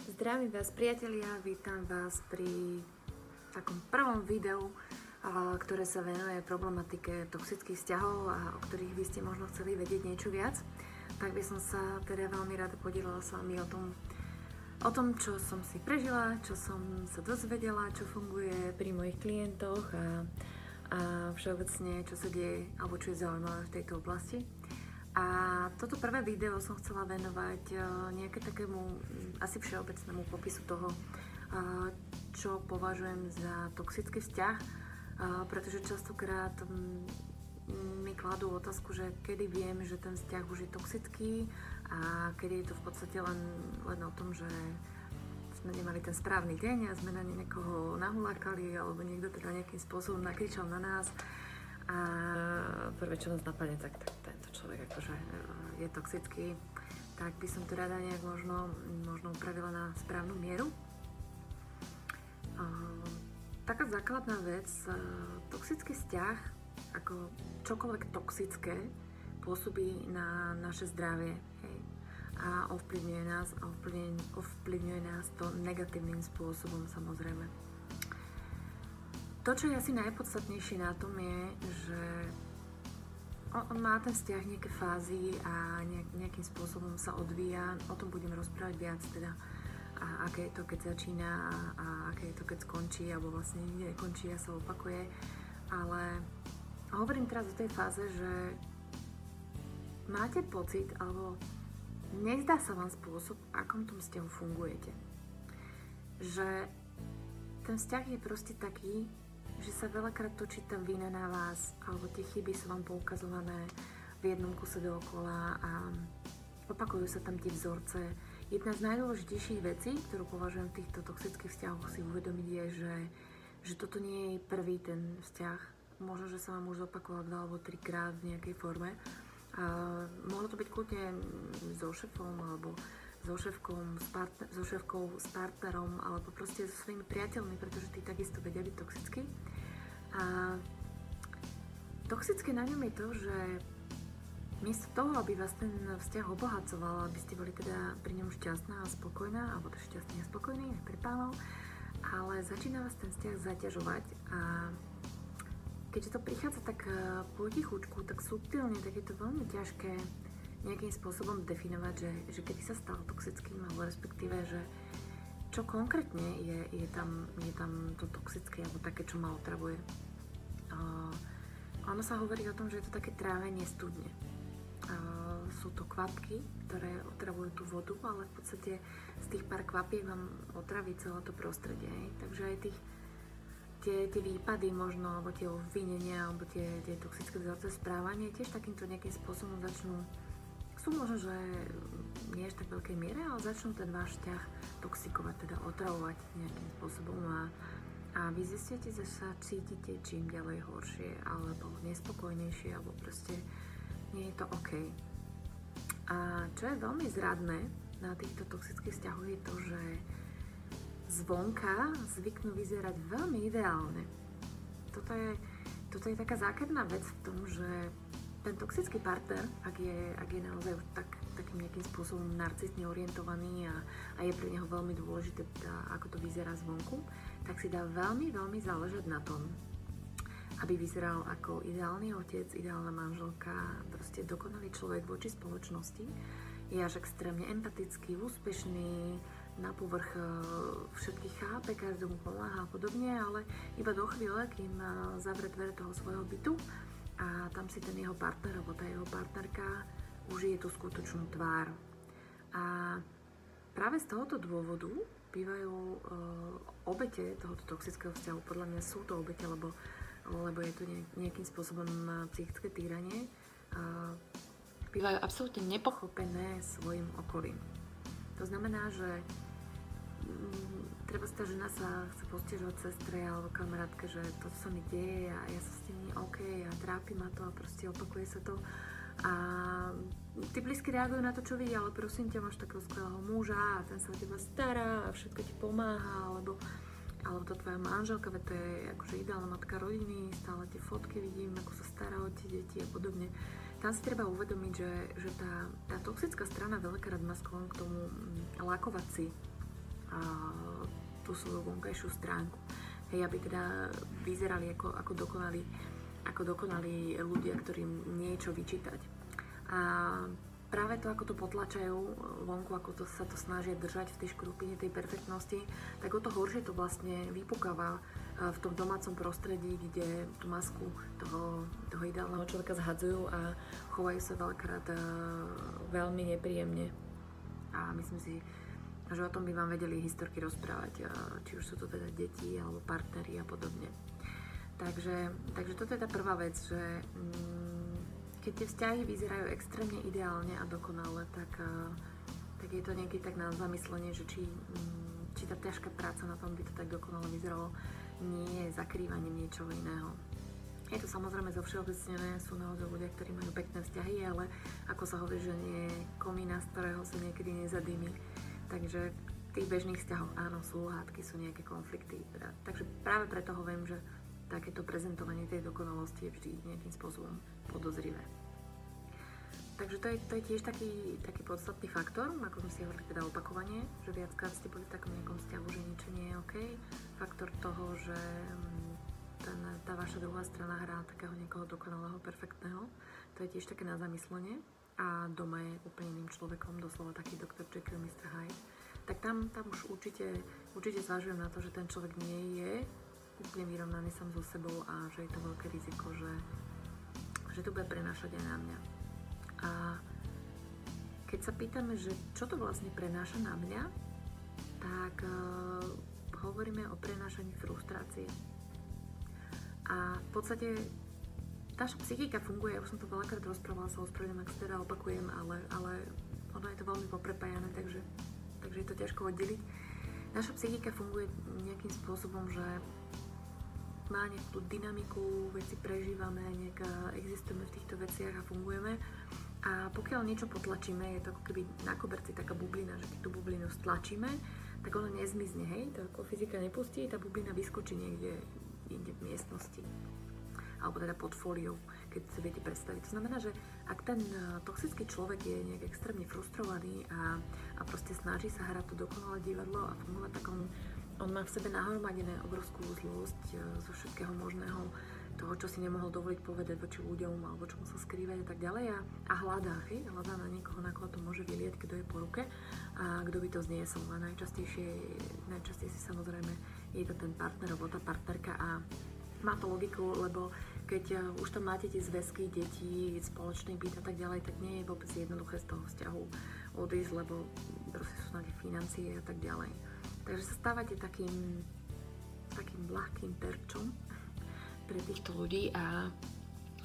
Zdravím vás, priatelia, vítam vás pri takom prvom videu, ktoré sa venuje problematike toxických vzťahov a o ktorých by ste možno chceli vedieť niečo viac. Tak by som sa teda veľmi rada podielala s vami o tom, čo som si prežila, čo som sa dozvedela, čo funguje pri mojich klientoch a všeobecne, čo sa deje alebo čo je zaujímavé v tejto oblasti. A toto prvé video som chcela venovať nejaké takému asi všeobecnému popisu toho, čo považujem za toxický vzťah, pretože častokrát mi kladú otázku, že kedy viem, že ten vzťah už je toxický a kedy je to v podstate len o tom, že sme nemali ten správny deň a sme na niekoho nahulákali alebo niekto teda nejakým spôsobom nakričal na nás. A prvé, čo nás napadne, tak tento človek akože je toxický, tak by som to rada nejak možno upravila na správnu mieru. Taká základná vec, toxický vzťah, ako čokoľvek toxické, pôsobí na naše zdravie, hej? A ovplyvňuje nás to negatívnym spôsobom, samozrejme. To, čo je asi najpodstatnejšie na tom je, že on má ten vzťah nejaké fázy a nejakým spôsobom sa odvíja. O tom budem rozprávať viac, teda a aké je to, keď začína a aké je to, keď skončí, alebo vlastne nikde nekončí a sa opakuje. Ale hovorím teraz o tej fáze, že máte pocit, alebo nezdá sa vám spôsob, akom tom vzťahu fungujete. Že ten vzťah je proste taký, že sa veľakrát točí tá vina na vás, alebo tie chyby sú vám poukazované v jednom kuse dookola a opakujú sa tam tie vzorce. Jedna z najdôležitejších vecí, ktorú považujem v týchto toxických vzťahoch si uvedomiť je, že toto nie je prvý ten vzťah. Možno, že sa vám už zopakoval 2 alebo 3 krát v nejakej forme. Mohlo to byť kľudne so šefom, alebo so šéfkou, s partnerom, alebo proste so svojimi priateľmi, pretože tí takisto vedia byť toxickí. A toxické na ňom je to, že miesto toho, aby vás ten vzťah obohacoval, aby ste boli teda pri ňom šťastná a spokojná, alebo teda šťastný a spokojný aj pre pánov, ale začína vás ten vzťah zaťažovať a keďže to prichádza tak potichučku, tak subtilne, tak je to veľmi ťažké nejakým spôsobom definovať, že kedy sa stal toxickým, alebo respektíve, že čo konkrétne je tam to toxické, alebo také, čo ma otravuje. Ono sa hovorí o tom, že je to také trávenie studne. Sú to kvapky, ktoré otravujú tú vodu, ale v podstate z tých pár kvapiek vám otraví celé to prostredie. Takže aj tie výpady možno, alebo tie obvinenia, alebo tie toxické vzorce správania tiež takýmto nejakým spôsobom sú možno, že nie až tak veľkej miere, ale začnú ten váš vzťah toxikovať, teda otravovať nejakým spôsobom a vy zistíte, že sa cítite čím ďalej horšie, alebo nespokojnejšie, alebo proste nie je to OK. A čo je veľmi zradné na týchto toxických vzťahoch je to, že zvonka zvyknú vyzerať veľmi ideálne. Toto je taká zákerná vec v tom, že ten toxický partner, ak je naozaj takým nejakým spôsobom narcistne orientovaný a je pre neho veľmi dôležité, ako to vyzerá zvonku, tak si dá veľmi, veľmi záležať na tom, aby vyzeral ako ideálny otec, ideálna manželka, proste dokonalý človek voči spoločnosti. Je až extrémne empatický, úspešný, na povrch všetkých chápe, každému pomáha a podobne, ale iba do chvíle, kým zavre dvere toho svojho bytu, a tam si ten jeho partner, alebo tá jeho partnerka užije tú skutočnú tvár. A práve z tohoto dôvodu bývajú obete tohoto toxického vzťahu. Podľa mňa sú to obete, lebo je to nejakým spôsobom psychické týranie. Bývajú absolútne nepochopené svojim okolím. To znamená, že treba tá žena sa chce postižovať sestre alebo kamarátke, že to sa mi deje a ja sa s tým nie OK a trápi ma to a proste opakuje sa to. A tí blízky reagujú na to, čo vidia, ale prosím ťa, máš takého skvelého muža a ten sa o teba stará a všetko ti pomáha, alebo to tvoja manželka, veď to je akože ideálna matka rodiny, stále tie fotky vidím, ako sa stará o tie deti a podobne. Tam si treba uvedomiť, že tá toxická strana veľakrát má sklon k tomu lakovať si tú svoju vonkajšiu stránku. Hej, aby teda vyzerali ako dokonalí ľudia, ktorým niečo vyčítať. A práve to, ako to potlačajú vonku, ako sa to snažia držať v tej škrupine tej perfektnosti, tak o to horšie to vlastne vypukáva v tom domácom prostredí, kde tú masku toho ideálneho človeka zhadzujú a chovajú sa veľakrát veľmi nepríjemne. A myslím si, že o tom by vám vedeli historky rozprávať, či už sú to teda deti alebo partneri a podobne. Takže toto je tá prvá vec, že keď tie vzťahy vyzerajú extrémne ideálne a dokonale, tak je to niekedy tak na zamyslenie, že či tá ťažká práca na tom, by to tak dokonale vyzeralo, nie je zakrývaním niečoho iného. Je to samozrejme zovšeobecnené, sú naozaj ľudia, ktorí majú pekné vzťahy, ale ako sa hovorí, že nie je komína, z ktorého sa niekedy nezadými. Takže v tých bežných vzťahoch áno, sú hádky, sú nejaké konflikty. Takže práve preto hovorím, že takéto prezentovanie tej dokonalosti je vždy nejakým spôsobom podozrivé. Takže to je tiež taký podstatný faktor, ako sme si hovorili teda opakovanie, že viackrát ste boli v takom nejakom vzťahu, že niečo nie je OK. Faktor toho, že tá vaša druhá strana hrá takého niekoho dokonalého, perfektného, to je tiež také na zamyslenie. A doma je úplne iným človekom, doslova taký Dr. Jekyll, Mr. Hyde, tak tam už určite zvažujem na to, že ten človek nie je úplne vyrovnaný sám so sebou a že je to veľké riziko, že to bude prenášať aj na mňa. A keď sa pýtame, že čo to vlastne prenáša na mňa, tak hovoríme o prenášaní frustrácie. A v podstate naša psychika funguje, ja už som to veľakrát rozprávala, sa ospravedlňujem, ak sa teda opakujem, ale ono je to veľmi poprepájané, takže je to ťažko oddeliť. Naša psychika funguje nejakým spôsobom, že má nejakú dynamiku, veci prežívame, nejak existujeme v týchto veciach a fungujeme. A pokiaľ niečo potlačíme, je to ako keby na koberci taká bublina, že keď tú bublinu stlačíme, tak ona nezmizne, hej? To ako fyzika nepustí, tá bublina vyskočí niekde inde v miestnosti. Alebo teda pod fóliou, keď si viete predstaviť. To znamená, že ak ten toxický človek je nejak extrémne frustrovaný a proste snaží sa hrať to dokonalé divadlo a fungovať, tak on má v sebe nahromadené obrovskú zlosť zo všetkého možného, toho, čo si nemohol dovoliť povedať voči ľuďom, alebo čo musel skrývať a tak ďalej. A hľadá na niekoho, na koho to môže vylieť, kto je po ruke a kto by to zniesol. A najčastejšie samozrejme je to ten partner alebo tá partnerka a má to logiku, lebo keď už tam máte tie zväzky, deti, spoločný byt a tak ďalej, tak nie je vôbec jednoduché z toho vzťahu odísť, lebo proste sú na tie financie a tak ďalej. Takže sa stávate takým ľahkým terčom pre týchto ľudí a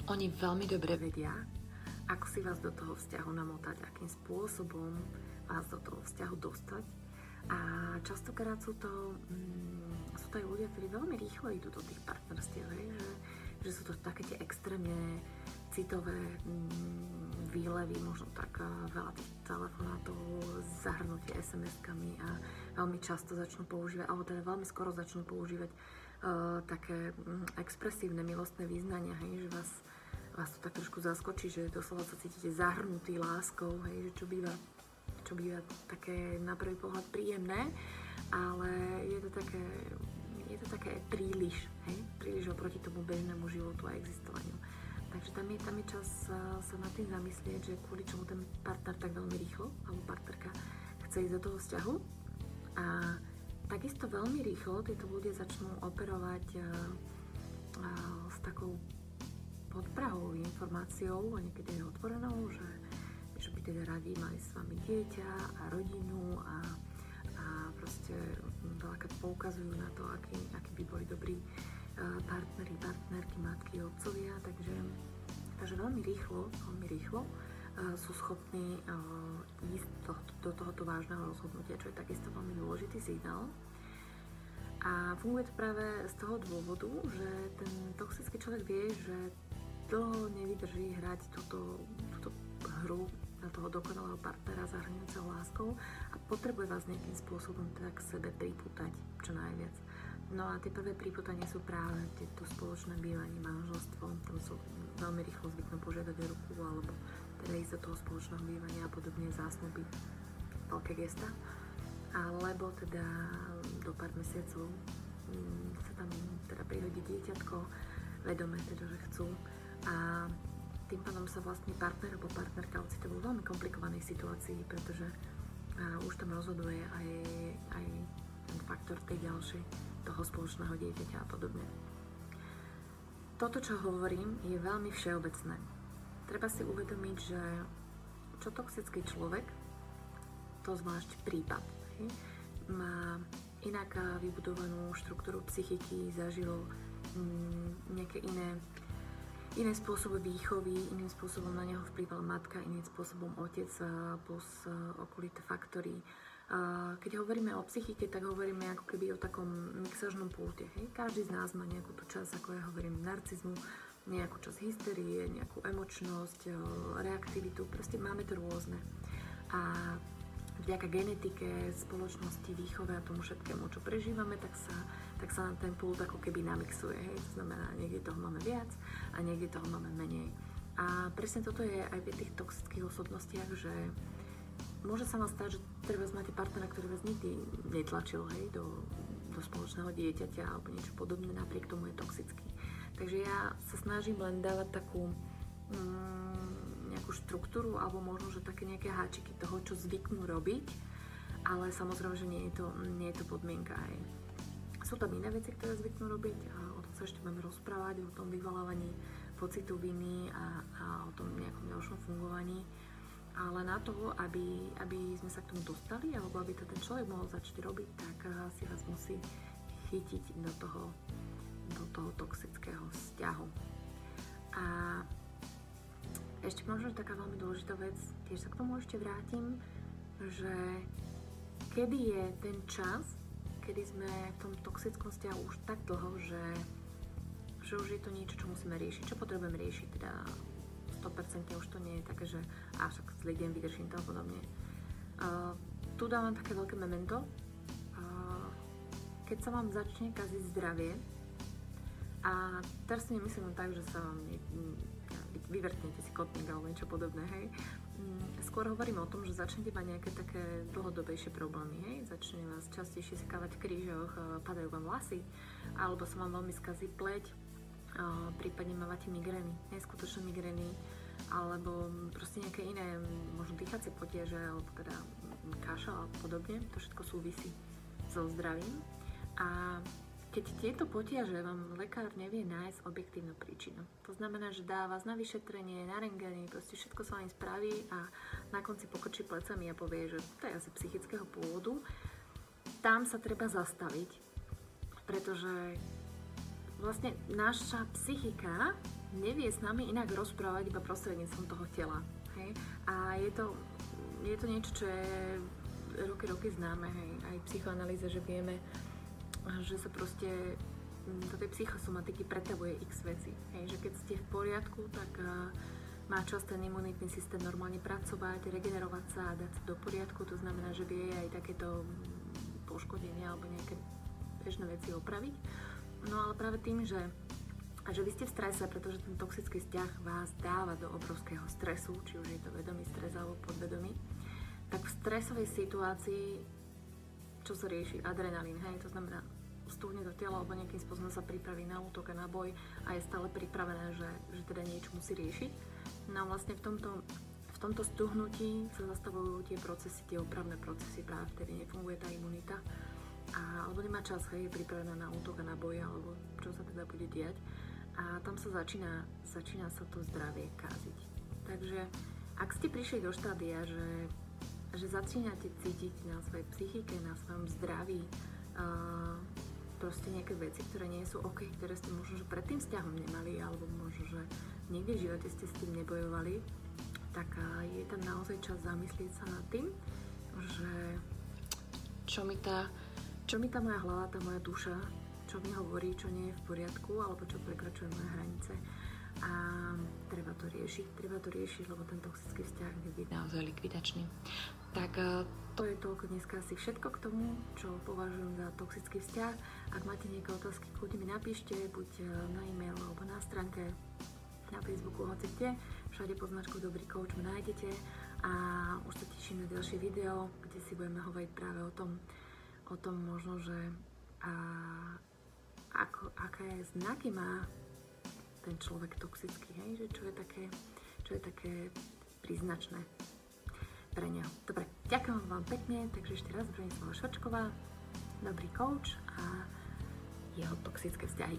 oni veľmi dobre vedia, ako si vás do toho vzťahu namotať, akým spôsobom vás do toho vzťahu dostať. A častokrát sú to aj ľudia, ktorí veľmi rýchlo idú do tých partnerstiev, že sú to také tie extrémne citové výlevy, možno tak veľa tých telefonátov, zahrnutie SMS-kami a veľmi často začnú používať, alebo teda veľmi skoro začnú používať také expresívne milostné význania, že vás to tak trošku zaskočí, že doslova sa cítite zahrnutý láskou, že čo býva také na prvý pohľad príjemné, ale je to také príliš oproti tomu bežnému životu a existovaniu. Takže tam je čas sa nad tým zamyslieť, že kvôli čomu ten partner tak veľmi rýchlo, alebo partnerka chce ísť do toho vzťahu. A takisto veľmi rýchlo títo ľudia začnú operovať s takou podprahovou informáciou, a niekedy aj otvorenou, že by teda radi mali s vami dieťa a rodinu a proste veľakrát poukazujú na to, akí by boli dobrí partneri, partnerky, matky, otcovia, takže veľmi rýchlo sú schopní ísť do tohoto vážneho rozhodnutia, čo je takisto veľmi dôležitý signál. A funguje to práve z toho dôvodu, že ten toxický človek vie, že dlho nevydrží hrať túto hru na toho dokonalého partnera zahrňujúceho láskou a potrebuje vás nejakým spôsobom teda k sebe pripútať čo najviac. No a tie prvé pripútanie sú práve to spoločné bývanie, manželstvo, tam sú veľmi rýchlo zvyknú požiadať o ruku alebo teda ísť do toho spoločného bývania a podobne, zásnuby, veľké gesta. alebo teda do pár mesiacov sa tam teda prihodí dieťatko, vedome teda, že chcú. A tým pádom sa vlastne partner alebo partnerka ocitá vo veľmi komplikovanej situácii, pretože už tam rozhoduje aj ten faktor tej ďalšej, toho spoločného dieťaťa a podobne. Toto, čo hovorím, je veľmi všeobecné. Treba si uvedomiť, že čo toxický človek, to zvlášť prípad, má inak vybudovanú štruktúru psychiky, zažil nejaké iné spôsoby výchovy, iným spôsobom na neho vplyvala matka, iným spôsobom otec plus okolité faktory. Keď hovoríme o psychike, tak hovoríme ako keby o takom mixažnom pulte. Každý z nás má nejakú tú časť, ako ja hovorím, narcizmu, nejakú časť hysterie, nejakú emočnosť, reaktivitu, proste máme to rôzne. A vďaka genetike, spoločnosti, výchove a tomu všetkému, čo prežívame, tak sa nám ten pult ako keby namixuje. To znamená, niekde toho máme viac a niekde toho máme menej. A presne toto je aj v tých toxických osobnostiach, že môže sa vám stať, že treba máte partnera, ktorý vás nikdy netlačil do spoločného dieťaťa alebo niečo podobné, napriek tomu je toxický. Takže ja sa snažím len dávať takú nejakú štruktúru alebo možno, že také nejaké háčiky toho, čo zvyknú robiť, ale samozrejme, že nie je to podmienka. Sú tam iné veci, ktoré zvyknú robiť a o tom sa ešte budeme rozprávať, o tom vyvolávaní pocitu viny a o tom nejakom ďalšom fungovaní. Ale na to, aby sme sa k tomu dostali, alebo aby to ten človek mohol začať robiť, tak si vás musí chytiť do toho toxického vzťahu. A ešte možno taká veľmi dôležitá vec, tiež sa k tomu ešte vrátim, že kedy je ten čas, kedy sme v tom toxickom vzťahu už tak dlho, že už je to niečo, čo musíme riešiť, čo potrebujeme riešiť, teda 100% už to nie je také, že však zlý deň vydržím to a podobne. Tu dávam také veľké memento. Keď sa vám začne kaziť zdravie, a teraz si nemyslím tak, že sa vám vyvrtnete si kotník alebo niečo podobné, hej. Skôr hovorím o tom, že začnete mať nejaké také dlhodobejšie problémy, hej. Začne vás častejšie sekávať v krížoch, padajú vám vlasy, alebo sa vám veľmi skazí pleť, prípadne mávate migrény, neskutočné migrény, alebo proste nejaké iné, možno dýchacie potiaže, alebo teda kašel a podobne, to všetko súvisí so zdravím. A keď tieto potiaže vám lekár nevie nájsť objektívnu príčinu, to znamená, že dá vás na vyšetrenie, na rentgeny, proste všetko sa vám spraví a na konci pokrčí plecami a povie, že to je asi psychického pôvodu, tam sa treba zastaviť, pretože vlastne naša psychika nevie s nami inak rozprávať iba prostredníctvom toho tela. Hej? A je to niečo, čo je roky známe, hej? Aj v psychoanalýze, že vieme, že sa proste do tej psychosomatiky pretavuje x veci. Hej? Že keď ste v poriadku, tak má čas ten imunitný systém normálne pracovať, regenerovať sa a dať sa do poriadku. To znamená, že vie aj takéto poškodenia alebo nejaké bežné veci opraviť. No ale práve tým, že vy ste v strese, pretože ten toxický vzťah vás dáva do obrovského stresu, či už je to vedomý stres alebo podvedomý, tak v stresovej situácii, čo sa rieši? Adrenalín, hej, to znamená stúhne do tela alebo nejakým spôsobom sa pripraví na útok a na boj a je stále pripravené, že teda niečo musí riešiť. No a vlastne v tomto stuhnutí sa zastavujú tie procesy, tie opravné procesy, práve vtedy nefunguje tá imunita. Alebo nemá čas, hej, je pripravená na útok a na boj, alebo čo sa teda bude diať. A tam sa začína sa to zdravie kaziť. Takže ak ste prišli do štádia, že začínate cítiť na svojej psychike, na svojom zdraví proste nejaké veci, ktoré nie sú OK, ktoré ste možno, že pred tým vzťahom nemali, alebo možno, že niekde v živote ste s tým nebojovali, tak je tam naozaj čas zamyslieť sa nad tým, že čo mi tá moja hlava, tá moja duša, čo mi hovorí, čo nie je v poriadku, alebo čo prekračuje moje hranice. A treba to riešiť, lebo ten toxický vzťah je byť naozaj likvidačný. Tak to je toľko dneska asi všetko k tomu, čo považujem za toxický vzťah. Ak máte nejaké otázky, kľudne mi napíšte, buď na e-mail, alebo na stránke, na Facebooku, hoci kde. Všade pod značkou Dobrý coach ma nájdete. a už sa teším na ďalšie video, kde si budeme hovoriť práve o tom možno, že aké znaky má ten človek toxický, hej? Že čo je také príznačné pre neho. Dobre, ďakujem vám pekne, takže ešte raz Branislava Švačková, dobrý coach a jeho toxické vzťahy.